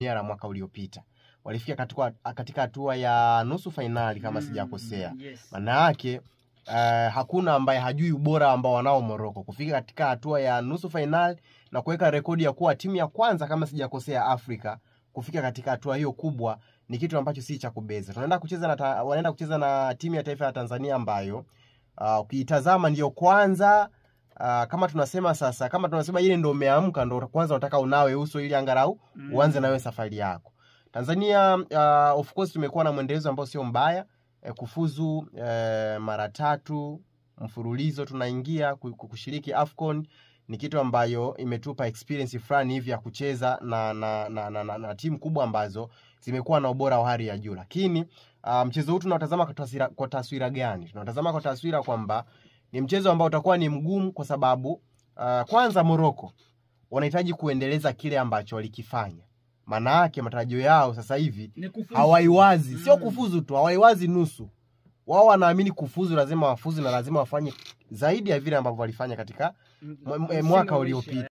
la mwaka uliopita. Walifika katika hatua ya nusu finali kama sijakosea. Maana yake hakuna ambaye hajui ubora ambao wanao Morocco. Kufika katika hatua ya nusu finali na kuweka rekodi ya kuwa timu ya kwanza kama sijakosea Afrika kufika katika hatua hiyo kubwa ni kitu ambacho si cha kubeza. Wanaenda kucheza na timu ya taifa ya Tanzania ambayo ukiitazama ndio kwanza kama tunasema sasa, kama tunasema ile ndio umeamka, ndio kwanza unataka unawe uso ili angalau uanze nawe safari yako. Tanzania of course tumekuwa na mwendelezo ambao sio mbaya, kufuzu mara 3 mfululizo tunaingia kushiriki AFCON ni kitu ambayo imetupa experience fulani hivi ya kucheza na timu kubwa ambazo zimekuwa na ubora wa hali ya juu. Lakini mchezo huu tunatazama kwa taswira gani? Tunatazama kwa taswira kwamba ni mchezo ambao utakuwa ni mgumu kwa sababu kwanza Morocco wanahitaji kuendeleza kile ambacho walikifanya. Maana yake matarajio yao sasa hivi hawaiwazi, sio kufuzu tu, hawaiwazi nusu. Wao wanaamini kufuzu lazima wafuzu na lazima wafanye zaidi ya vile ambavyo walifanya katika mwaka uliopita.